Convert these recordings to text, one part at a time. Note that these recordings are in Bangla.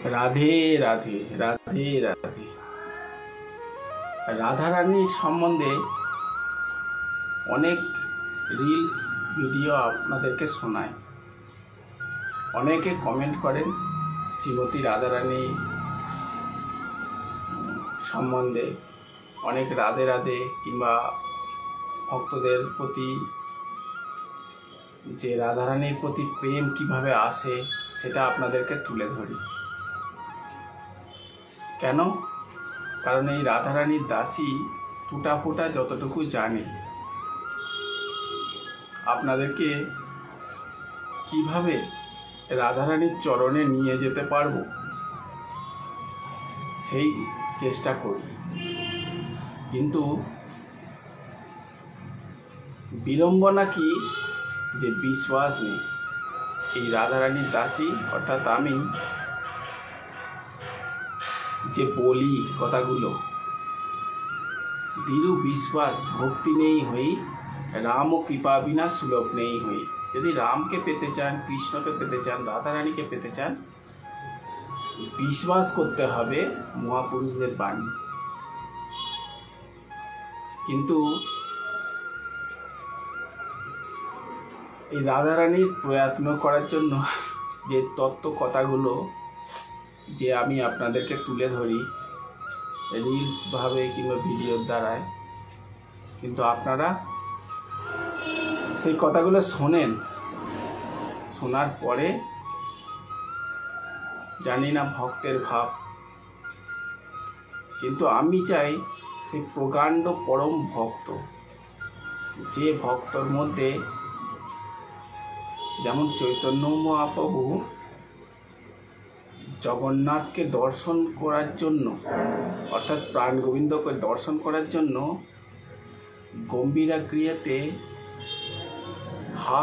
রাধে রাধে রাধে রাধে। রাধারানীর সম্বন্ধে অনেক রিলস ভিডিও আপনাদেরকে শোনায়। অনেকে কমেন্ট করেন শ্রীমতী রাধারানী সম্বন্ধে, অনেক রাধে রাধে কিংবা ভক্তদের প্রতি যে রাধারানীর প্রতি প্রেম কিভাবে আসে সেটা আপনাদেরকে তুলে ধরি। কেন? কারণ এই রাধারানীর দাসী টুটা ফুটা যতটুকু জানে আপনাদেরকে কিভাবে রাধারানীর চরণে নিয়ে যেতে পারবো সেই চেষ্টা করি। কিন্তু বিড়ম্বনা কি যে বিশ্বাস নেই। এই রাধারানীর দাসী অর্থাৎ আমি যে বলি কথাগুলো, দৃঢ় বিশ্বাস ভক্তি নেই হই রাম ও কৃপা বিনা সুলভ নেই হই। যদি রামকে পেতে চান, কৃষ্ণকে পেতে চান, রাধারানীকে পেতে চান, বিশ্বাস করতে হবে মহাপুরুষদের বাণী। কিন্তু এই রাধারানীর প্রয়ত্ন করার জন্য যে তত্ত্ব কথাগুলো যে আমি আপনাদেরকে তুলে ধরি রিলস ভাবে কিংবা ভিডিওর দ্বারায়, কিন্তু আপনারা সেই কথাগুলো শোনেন, শোনার পরে জানি না ভক্তের ভাব, কিন্তু আমি চাই সেই প্রকাণ্ড পরম ভক্ত, যে ভক্তর মধ্যে যেমন চৈতন্য মহাপ্রভু জগন্নাথকে দর্শন করার জন্য অর্থাৎ প্রাণ গোবিন্দকে দর্শন করার জন্য গম্ভীরা গৃহেতে হা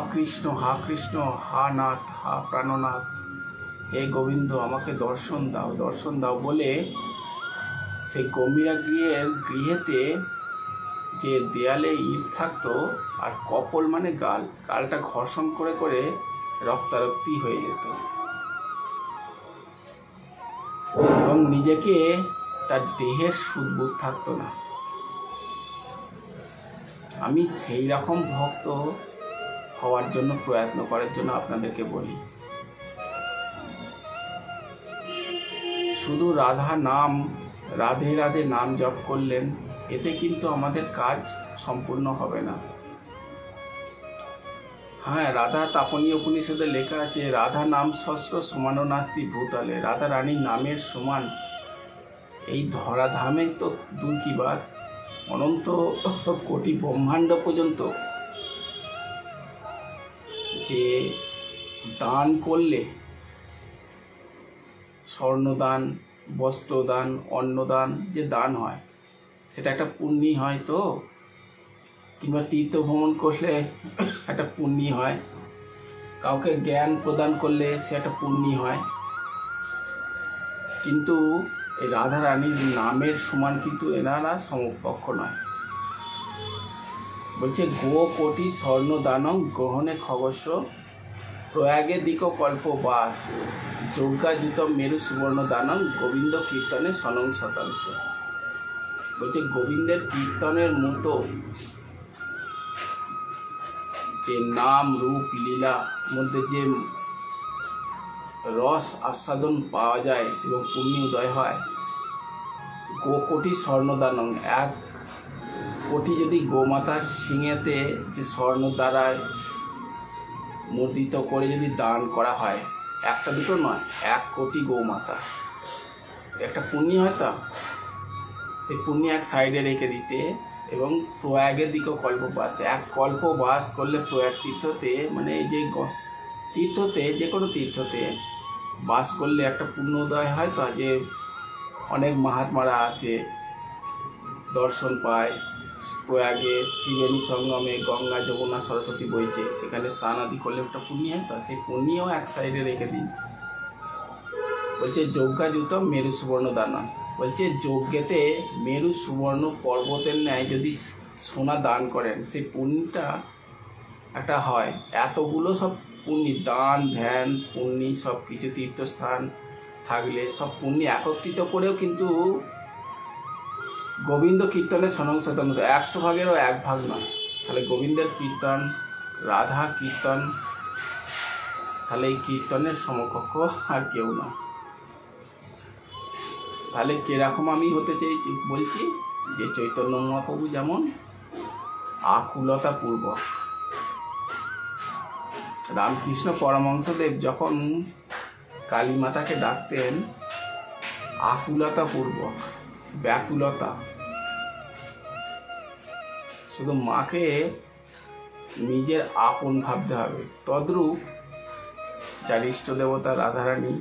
কৃষ্ণ হা নাথ হা প্রাণনাথ, হে গোবিন্দ আমাকে দর্শন দাও বলে সেই গম্ভীরা গৃহেতে যে দেয়ালে ইট থাকতো আর কপল মানে গালটা ঘর্ষণ করে করে রক্তারক্তি হয়ে যেত এবং নিজেকে তার দেহের সুদবোধ থাকতো না। আমি সেই রকম ভক্ত হওয়ার জন্য প্রয়ত্ন করার জন্য আপনাদেরকে বলি, শুধু রাধে রাধে নাম জপ করলেন এতে কিন্তু আমাদের কাজ সম্পূর্ণ হবে না। হ্যাঁ, রাধা তাপনী উপনিষদে লেখা আছে রাধা নাম সহস্র সমান নাস্তি ভূতলে। রাধা রানীর নামের সমান এই ধরাধামে তো দূর কি বাত, অনন্ত কোটি ব্রহ্মাণ্ড পর্যন্ত যে দান করলে, স্বর্ণদান, বস্ত্রদান, অন্নদান যে দান হয় সেটা একটা পুণ্যি হয় তো, কিংবা তীর্থ ভ্রমণ করলে একটা পুণ্যি হয়, কাউকে জ্ঞান প্রদান করলে সে একটা পুণ্যি হয়। কিন্তু এই রাধারানীর নামের সমান কিন্তু এনারা সমকক্ষ নয়। বলছে গো কোটি স্বর্ণ দানং গ্রহণে খগস্য প্রয়াগে দিক কল্প বাস যজ্ঞাযুতম মেরু সুবর্ণ দানং গোবিন্দ কীর্তনে সনং শতাংশ। বলছে গোবিন্দের কীর্তনের মতো যে নাম রূপ লীলা মধ্যে যে রস আস্বাদন পাওয়া যায় এবং পুণ্য উদয় হয়, গো কোটি স্বর্ণদানং, 1 কোটি যদি গোমাতার সিংহেতে যে স্বর্ণ দ্বারায় মুদ্রিত করে যদি দান করা হয়, একটা দুটো নয়, 1 কোটি গৌমাতা, একটা পুণ্য হয়। তা সেই পুণ্য এক সাইডে রেখে দিতে এবং প্রয়াগের দিকেও কল্পবাস, 1 কল্প বাস করলে প্রয়াগ তীর্থতে, মানে এই যে তীর্থতে, যে কোনো তীর্থতে বাস করলে একটা পুণ্যোদয় হয়। তো যে অনেক মহাত্মারা আসে, দর্শন পায়, প্রয়াগে ত্রিবেণী সঙ্গমে গঙ্গা যমুনা সরস্বতী বইছে, সেখানে স্নান আদি করলে একটা পুণ্য হয়। তো সেই পুণ্যও এক সাইডে রেখে দিন। বলছে যজ্ঞাযুতম মেরু সুবর্ণ দানা, বলছে যজ্ঞেতে মেরু সুবর্ণ পর্বতের ন্যায় যদি সোনা দান করেন সেই পুণ্যটা একটা হয়। এতগুলো সব পুণ্য, দান ধ্যান পুণ্য সব কিছু, তীর্থস্থান থাকলে সব পুণ্য একত্রিত করেও কিন্তু গোবিন্দ কীর্তনের সনংশতন 100 ভাগেরও 1 ভাগ নয়। তাহলে গোবিন্দের কীর্তন, রাধার কীর্তন, তাহলে এই কীর্তনের সমকক্ষ আর কেউ না। তাহলে কিরকম আমি হতে চাইছি বলছি যে চৈতন্য মহাপ্রভু যেমন আকুলতা পূর্বক, রামকৃষ্ণ পরমহংসদেব যখন কালী মাতাকে ডাকতেন আকুলতা পূর্বক, ব্যাকুলতা, শুধু মাকে নিজের আপন ভাবতে হবে। তদ্রূপ যার ইষ্ট দেবতা রাধারানী,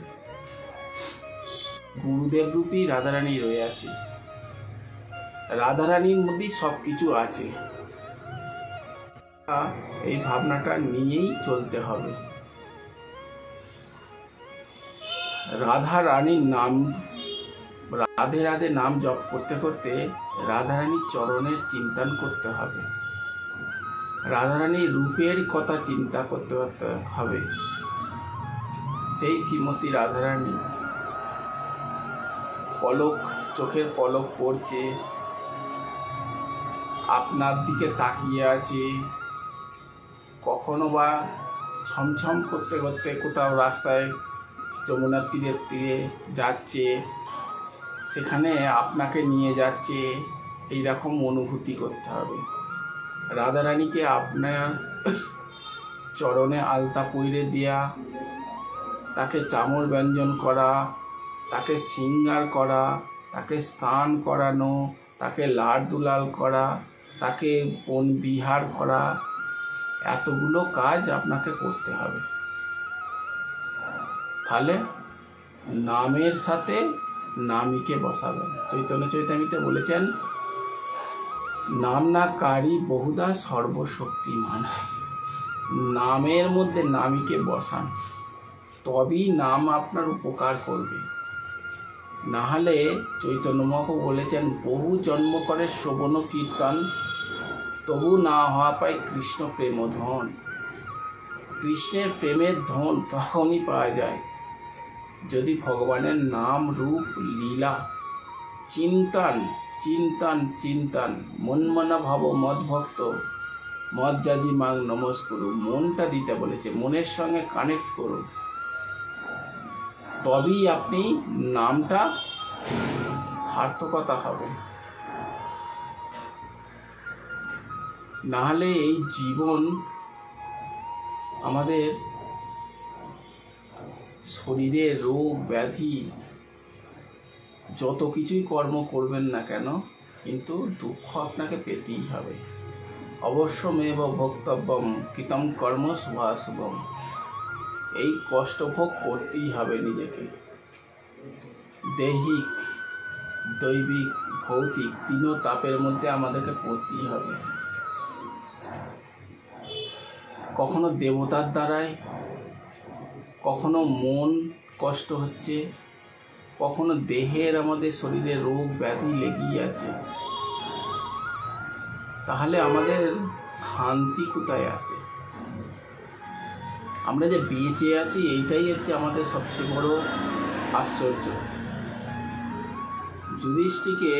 গুরুদেব রূপী রাধারানী রয়ে আছে, রাধারানীর মধ্যেই সব কিছু আছে। এই ভাবনাটা নিয়েই চলতে হবে। রাধা রানীর নাম, রাধে রাধে নাম জপ করতে করতে রাধারানীর চরণের চিন্তন করতে হবে, রাধারানীর রূপের কথা চিন্তা করতে হবে। সেই শ্রীমতী রাধারানী পলক, চোখের পলক পড়ছে, আপনার দিকে তাকিয়ে আছে, কখনো বা ছমছম করতে করতে কোথাও রাস্তায় যমুনার তীরের তীরে যাচ্ছে, সেখানে আপনাকে নিয়ে যাচ্ছে, এইরকম অনুভূতি করতে হবে। রাধারানীকে আপনার চরণে আলতা পইরে দেয়া, তাকে চামর ব্যঞ্জন করা, তাকে শৃঙ্গার করা, তাকে স্নান করানো, তাকে লাড দুলাল করা, তাকে বন বিহার করা, এতগুলো কাজ আপনাকে করতে হবে। তাহলে নামের সাথে নামীকে বসাবেন। চৈতন্য চৈতামিতে বলেছেন নাম না কারি বহুদা সর্বশক্তিমান। নামের মধ্যে নামীকে বসান, তবেই নাম আপনার উপকার করবে। না হলে চৈতন্য মহাপ্রভু বলেছেন বহু জন্ম করে শ্রবণ কীর্তন, তবু না হওয়া পায় কৃষ্ণ প্রেম ধন। কৃষ্ণের প্রেমের ধন তখনই পাওয়া যায় যদি ভগবানের নাম রূপ লীলা চিন্তন চিন্তন চিন্তন মনমনা ভাব মদভক্ত মজ্জাজি মাং নমস্কুরু। মনটা দিতে বলেছে, মনের সঙ্গে কানেক্ট করুন, তবেই আপনি নামটা সার্থকতা হবে। নাহলে এই জীবন আমাদের শরীরে রোগ ব্যাধি, যত কিছুই কর্ম করবেন না কেন কিন্তু দুঃখ আপনাকে পেতেই হবে। অবশ্যমেব ভোক্তব্যম কৃতম কর্ম শুভাশুভম। এই কষ্ট ভোগ করতেই হবে নিজেকে। দৈহিক, দৈবিক, ভৌতিক তিনও তাপের মধ্যে আমাদেরকে পড়তেই হবে। কখনো দেবতার দ্বারায়, কখনো মন কষ্ট হচ্ছে, কখনো দেহের আমাদের শরীরে রোগ ব্যাধি লেগেই আছে। তাহলে আমাদের শান্তি কোথায় আছে? আমরা যে বেঁচে আছি এইটাই হচ্ছে আমাদের সবচেয়ে বড় আশ্চর্য। যুধিষ্ঠিরকে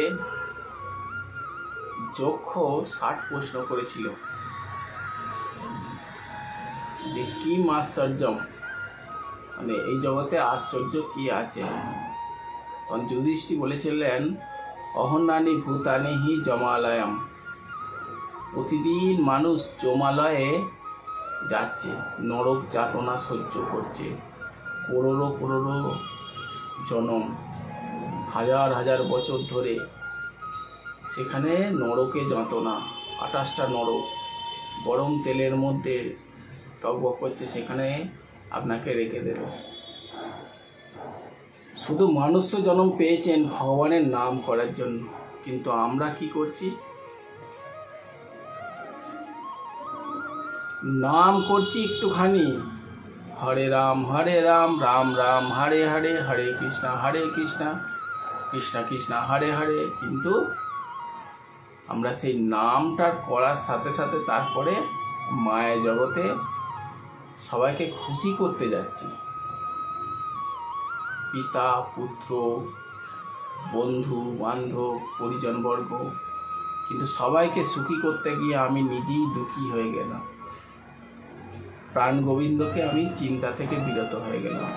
যক্ষ 60 প্রশ্ন করেছিল যে কিম আশ্চর্যম, মানে এই জগতে আশ্চর্য কি আছে। তখন যুধিষ্ঠির বলেছিলেন অহন্যানি ভূতানি হি জমালয়ম। প্রতিদিন মানুষ জমালয়ে যাচ্ছে, নরক যাতনা সহ্য করছে, করোড়ো করোড়ো জনম, হাজার হাজার বছর ধরে সেখানে নরকে যাতনা। 28টা নরক গরম তেলের মধ্যে টকবক করছে, সেখানে আপনাকে রেখে দেবে। শুধু মানুষ জন্ম পেয়েছেন ভগবানের নাম করার জন্য, কিন্তু আমরা কি করছি? নাম করছি একটুখানি, হরে রাম রাম রাম হরে হরে, হরে কৃষ্ণ কৃষ্ণ কৃষ্ণ হরে হরে। কিন্তু আমরা সেই নামটা করার সাথে সাথে তারপরে মায়া জগতে সবাইকে খুশি করতে যাচ্ছি। পিতা, পুত্র, বন্ধু বান্ধব, পরিজনবর্গ, কিন্তু সবাইকে সুখী করতে গিয়ে আমি নিজেই দুঃখী হয়ে গেলাম। প্রাণ গোবিন্দকে আমি চিন্তা থেকে বিরত হয়ে গেলাম।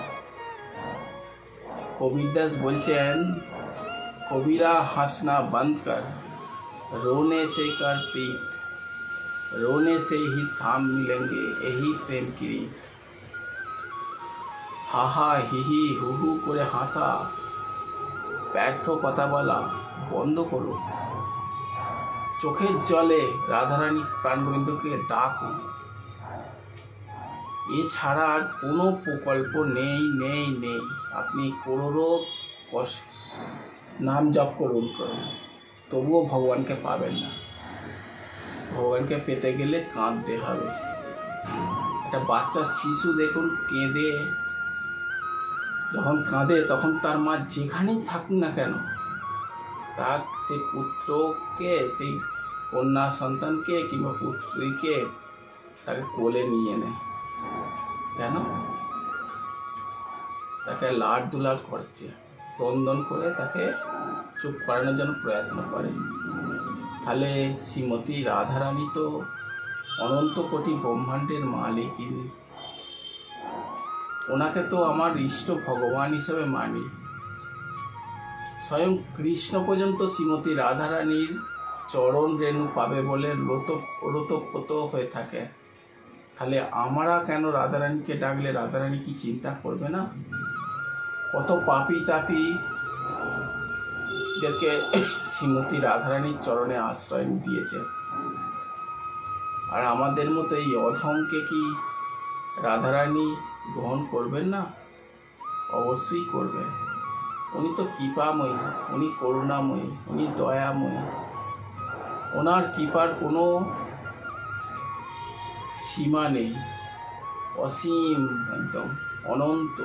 কবিরদাস বলছেন, কবিরা হাসনা বন্ধ কর, रोने से कर प्रीत, रोने से ही शाम मिलेंगे यही प्रेम की रीत। হাহা হিহি হুহু করে হাসা, ব্যর্থ কথা বলা বন্ধ করো। চোখের জলে রাধারানী প্রাণগোবিন্দকে ডাকুন। এছাড়া আর কোনো প্রকল্প নেই নেই নেই। আপনি করোড়ো নাম জপ করুন, তবুও ভগবানকে পাবেন না। ভগবানকে পেতে গেলে কাঁদতে হবে। একটা বাচ্চা শিশু দেখুন কেঁদে, যখন কাঁদে তখন তার মা যেখানেই থাকুক না কেন, তার সেই পুত্রকে, সেই কন্যা সন্তানকে কিংবা পুত্রীকে তাকে কোলে নিয়ে নেয়। কেন? তাকে লাড দুলাড করছে, ক্রন্দন করে তাকে চুপ করানোর জন্য প্রয়ত্ন করে। তাহলে শ্রীমতী রাধারানী তো অনন্ত কোটি ব্রহ্মাণ্ডের মালিকিনী। ওনাকে তো আমার ইষ্ট ভগবান হিসেবে মানি। স্বয়ং কৃষ্ণ পর্যন্ত শ্রীমতী রাধারানীর চরণ রেণু পাবে বলে রতপ্রত হয়ে থাকে। তাহলে আমরা কেন রাধারানীকে ডাকলে রাধারানী কি চিন্তা করবে না? কত পাপী তাপী দেরকে শ্রীমতী রাধারানীর চরণে আশ্রয় দিয়েছে, আর আমাদের মতো এই অধমকে কি রাধারানী গ্রহণ করবেন না? অবশ্যই করবেন। উনি তো কৃপাময়ী, উনি করুণাময়ী, উনি দয়াময়ী। ওনার কৃপার কোনো সীমা নেই, অসীম, একদম অনন্ত।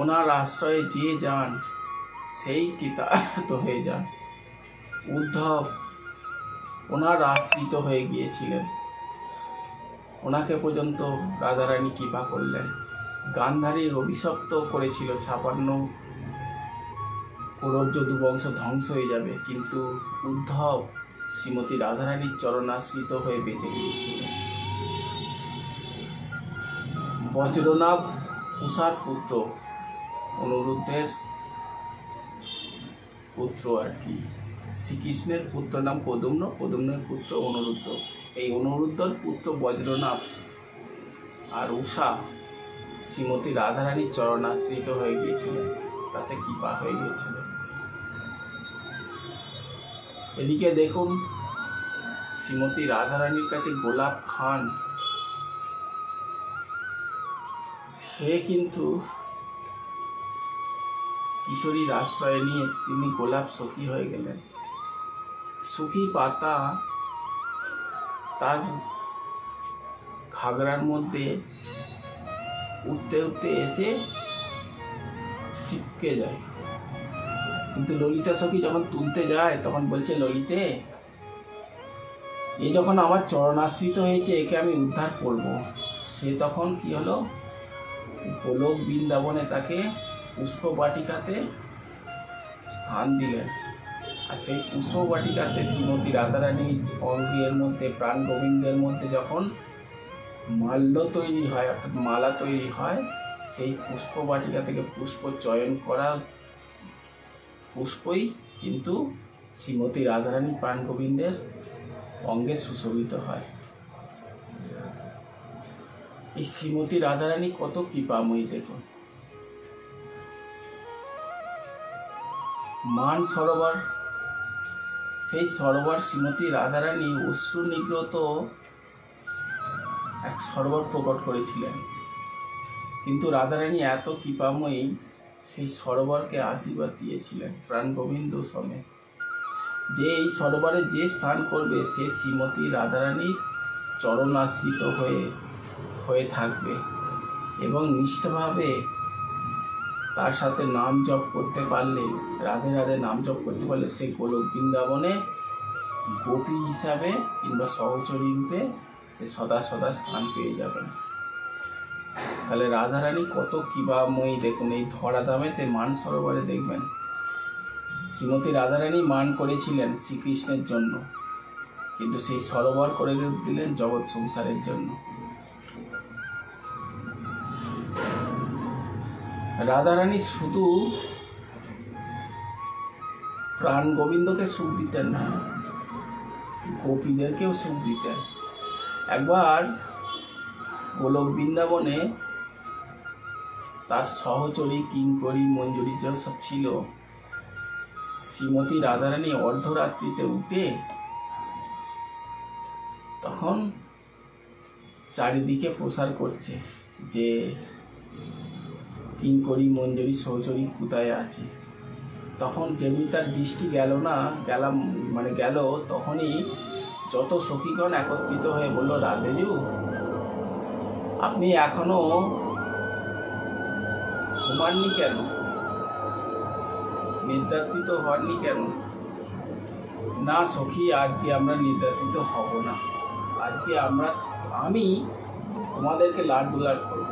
ওনার আশ্রয়ে যে যান সেই কৃতার্থ হয়ে যান। উদ্ধব ওনার আশ্রিত হয়ে গিয়েছিলেন, ওনাকে পর্যন্ত রাধারানী কৃপা করলেন। গান্ধারীর অভিশপ্ত করেছিল 56 করোড় যদুবংশ ধ্বংস হয়ে যাবে, কিন্তু উদ্ধব শ্রীমতী রাধারানীর চরণাশ্রিত হয়ে বেঁচে গিয়েছিলেন। বজ্রনাভ উষার পুত্র, অনিরুদ্ধের পুত্র আর কি। শ্রীকৃষ্ণের পুত্র নাম পদুম্ন, পদুম্নের পুত্র অনিরুদ্ধ। এই অনিরুদ্ধর পুত্র বজ্রনাভ আর উষা শ্রীমতী রাধারানীর চরণাশ্রিত হয়ে গিয়েছিলেন, তাতে কৃপা হয়ে গিয়েছিলেন। এদিকে দেখুন শ্রীমতী রাধারানীর কাছে গোলাপ খান, সে কিন্তু কিশোরীর আশ্রয় নিয়ে তিনি গোলাপ সখী হয়ে গেলেন। সুখী পাতা তার ঘাগরার মধ্যে উঠতে উঠতে এসে চিপকে যায়, কিন্তু ললিতা সখী যখন তুলতে যায় তখন বলছে, ললিতে এ যখন আমার চরণাশ্রিত হয়েছে, একে আমি উদ্ধার করব। সে তখন কি হলো, গোলক বৃন্দাবনে তাকে পুষ্প বাটিকাতে স্থান দিলেন। আর সেই পুষ্প বাটিকাতে শ্রীমতী রাধারানীর অঙ্গের মধ্যে, প্রাণ গোবিন্দের মধ্যে যখন মাল্য তৈরি হয়, অর্থাৎ মালা তৈরি হয়, সেই পুষ্প বাটিকা থেকে পুষ্প চয়ন করা পুষ্পই কিন্তু শ্রীমতী রাধারানী প্রাণ গোবিন্দের অঙ্গে সুশোভিত হয়। এই শ্রীমতী রাধারানী কত কৃপাময়ী দেখুন। মান সরোবর, সেই সরোবর শ্রীমতী রাধারানী অশ্রু নিগ্রত এক সরোবর প্রকট করেছিলেন, কিন্তু রাধারানী এত কৃপাময়ী সেই সরোবরকে আশীর্বাদ দিয়েছিলেন প্রাণ গোবিন্দ সমেত, যে এই সরোবরে যে স্নান করবে সে শ্রীমতী রাধারানীর চরণাশ্রিত হয়ে থাকবে এবং নিষ্ঠভাবে তার সাথে নাম জপ করতে পারলে, রাধে রাধে নাম জপ করতে পারলে, সে গোলক বৃন্দাবনে গোপী হিসাবে কিংবা সহচরী রূপে সে সদা সদা স্থান পেয়ে যাবেন। তাহলে রাধারানী কত কৃপাময়ী দেখুন। এই ধরাধামেতে মানসরোবরে দেখবেন শ্রীমতী রাধারানী মান করেছিলেন শ্রীকৃষ্ণের জন্য, কিন্তু সেই সরোবর করে দিলেন জগৎ সংসারের জন্য। রাধারানী শুধু প্রাণ গোবিন্দকে সুখ দিতেন না, গোপীদেরকেও সুখ দিতেন। একবার গোলক বৃন্দাবনে তার সহচরী কিঙ্করী মঞ্জুরি সব ছিল, শ্রীমতী রাধারানী অর্ধরাত্রিতে উঠে তখন চারিদিকে প্রসার করছে যে কিঙ্করী মঞ্জুরি সহচরী কোথায় আছে। তখন যেমনি তার দৃষ্টি গেল, তখনই যত সখীগণ একত্রিত হয়ে বলল, রাধেজু আপনি এখনো ঘুমাননি কেন, নিদ্রাতীত হননি কেন? না সখী, আজকে আমরা নিদ্রাতীত হব না, আজকে আমি তোমাদেরকে লাড দুলাড করব,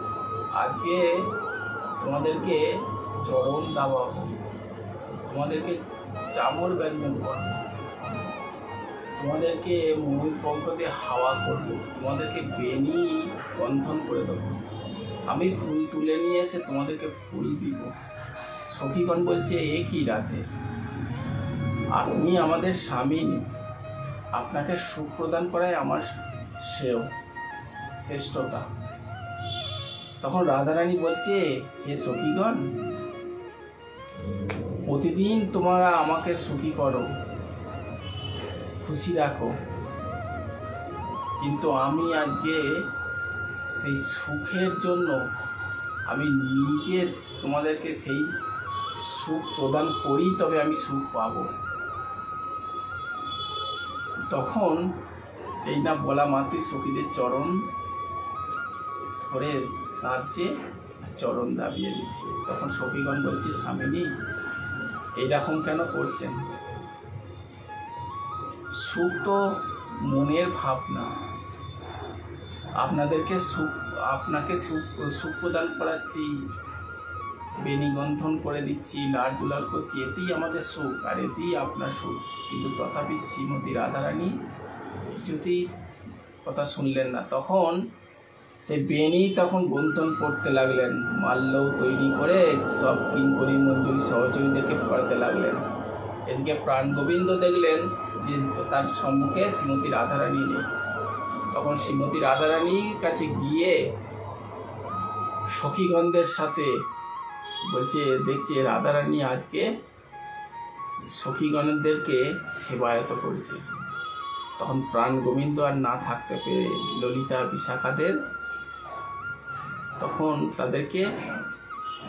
আজকে তোমাদেরকে চরণ দাবাবো, তোমাদেরকে চামড় ব্যঞ্জন করব, তোমাদেরকে ময়ূর পঙ্খ দিয়ে হাওয়া করব, তোমাদেরকে বেনি গন্থন করে দেবো, আমি ফুল তুলে নিয়ে এসে তোমাদেরকে ফুল দিব। সখীগণ বলছে, এ কি রাধে, আপনি আমাদের স্বামী, আপনাকে সুখ প্রদান করাই আমার শ্রেষ্ঠতা। তখন রাধারানী বলছে, হে সখীগণ, প্রতিদিন তোমরা আমাকে সুখী করো, খুশি রাখো, কিন্তু আমি আজকে সেই সুখের জন্য আমি নিজে তোমাদেরকে সেই সুখ প্রদান করি, তবে আমি সুখ পাব। তখন এই না বলা মাত্রই সখীদের চরণ ধরে কাঁদছে, চরণ দাবিয়ে দিচ্ছে। তখন সখীগণ বলছে, স্বামিনী এইরকম কেন করছেন? সুখ তো মনের ভাবনা, আপনাকে সুখ প্রদান করাচ্ছি, বেনিগন্থন করে দিচ্ছি, লাড় দুলাড় করছি, এতেই আমাদের সুখ আর এতেই আপনার সুখ। কিন্তু তথাপি শ্রীমতী রাধারানী কিছুতেই কথা শুনলেন না। তখন সে বেনি গন্থন করতে লাগলেন, মাল্য তৈরি করে সব কিঙ্করী মঞ্জুরি সহচরীদেরকে পড়াতে লাগলেন। এদিকে প্রাণ গোবিন্দ দেখলেন যে তার সম্মুখে শ্রীমতী রাধারানী নেই। তখন শ্রীমতী রাধারানীর কাছে গিয়ে সখীগণদের সাথে বলছে, দেখছে রাধারানী আজকে সখীগণদেরকে সেবায়ত করেছে। তখন প্রাণ গোবিন্দ আর না থাকতে পেরে ললিতা বিশাখাদের তখন তাদেরকে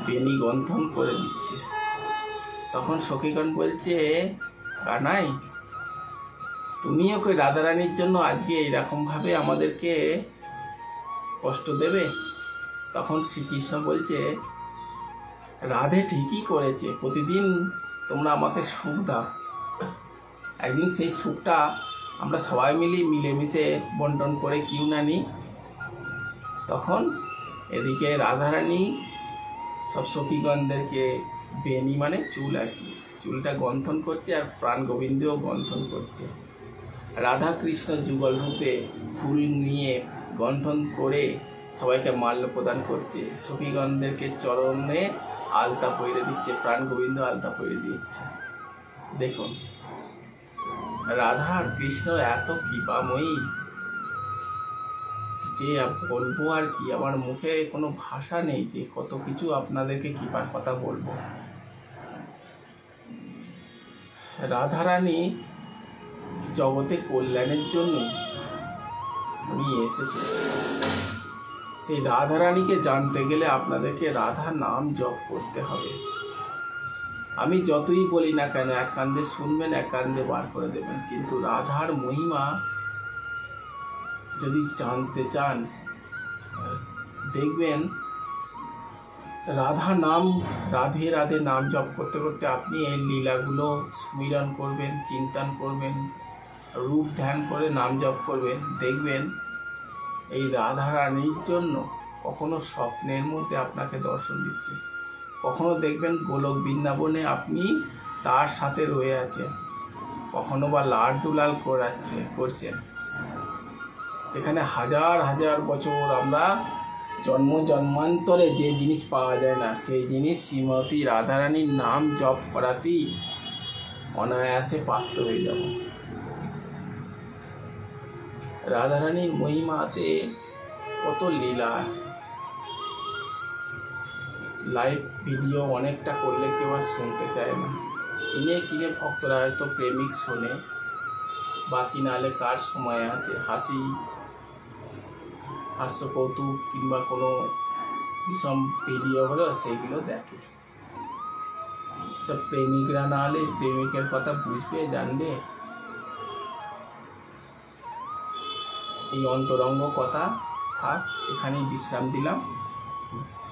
বেনি গন্থন করে দিচ্ছে। তখন সখীগণ বলছে, কানাই তুমিও কই রাধারানীর জন্য আজকে এইরকমভাবে আমাদেরকে কষ্ট দেবে? তখন শ্রীকৃষ্ণ বলছে, রাধে ঠিকই করেছে, প্রতিদিন তোমরা আমাকে সুখ দাও, একদিন সেই সুখটা আমরা সবাই মিলেমিশে বন্টন করে কিউ না নিই। তখন এদিকে রাধারানী সব সখীগণদেরকে বেনি চুল আর কি, চুলটা গন্থন করছে, আর প্রাণ গোবিন্দও গন্থন করছে। রাধা কৃষ্ণ যুগল রূপে ফুল নিয়ে গন্থন করে সবাইকে মাল্য প্রদান করছে, সখীগণদেরকে চরণে আলতা পরিয়ে দিচ্ছে, প্রাণ গোবিন্দ আলতা পরিয়ে দিচ্ছে। দেখুন রাধা আর কৃষ্ণ এত কৃপাময়ী যে বলবো আর কি, আমার মুখে কোনো ভাষা নেই যে কত কিছু আপনাদেরকে কৃপার কথা বলবো। রাধারানী জগতে কল্যাণের জন্য উনি এসেছে। সেই রাধারানীকে জানতে গেলে আপনাদেরকে রাধা নাম জপ করতে হবে। আমি যতই বলি না কেন, এক কান্দে শুনবেন, এক কান্দে বার করে দেবেন, কিন্তু রাধার মহিমা যদি জানতে চান দেখবেন রাধা নাম, রাধে রাধে নাম জপ করতে করতে আপনি এই লীলাগুলো স্মরণ করবেন, চিন্তন করবেন, রূপ ধ্যান করে নাম জপ করবেন, দেখবেন এই রাধা রানীর জন্য কখনো স্বপ্নের মধ্যে আপনাকে দর্শন দিচ্ছে, কখনো দেখবেন গোলক বৃন্দাবনে আপনি তার সাথে রয়ে আছেন, কখনো বা লাল দুলাল করছেন, যেখানে হাজার হাজার বছর আমরা জন্মান্তরে যে জিনিস পাওয়া যায় না, সেই জিনিস শ্রীমতী রাধারানীর নাম জপ করাতেই অনায়াসে প্রাপ্ত হয়ে যাব। রাধারানীর মহিমাতে কত লীলা। লাইভ ভিডিও অনেকটা করলে কেউ আর শুনতে চায় না, কিনে ভক্তরা হয়তো প্রেমিক শোনে, বাকি নাহলে কার সময় আছে হাস্য কৌতুক কিংবা কোনো বিষম ভিডিও হলো সেইগুলো দেখে। সব প্রেমিকরা না হলে প্রেমিকের কথা বুঝবে, জানবে। এই অন্তরঙ্গ কথা থাক, এখানেই বিশ্রাম দিলাম।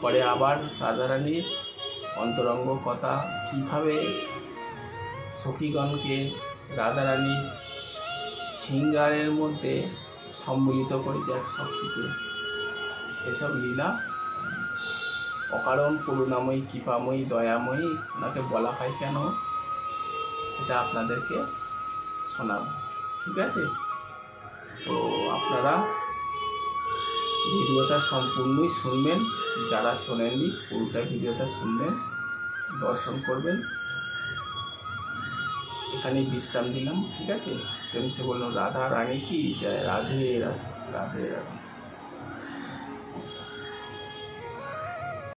পরে আবার রাধারানীর অন্তরঙ্গ কথা, কীভাবে সখীগণকে রাধারানীর সিঙ্গারের মধ্যে সম্মিলিত করেছে এক সখীকে, সেসব লীলা অকারণ করুণাময়ী, কৃপাময়ী, দয়াময়ী ওনাকে বলা হয় কেন, সেটা আপনাদেরকে শোনাব। ঠিক আছে? তো আপনারা ভিডিওটা সম্পূর্ণই শুনবেন, যারা শোনেননি পুরোটা ভিডিওটা শুনবেন, দর্শন করবেন। এখানেই বিশ্রাম দিলাম। ঠিক আছে? প্রেম সে বলল রাধা রানী কি জয়, রাধে রাধে রাধে রাধে।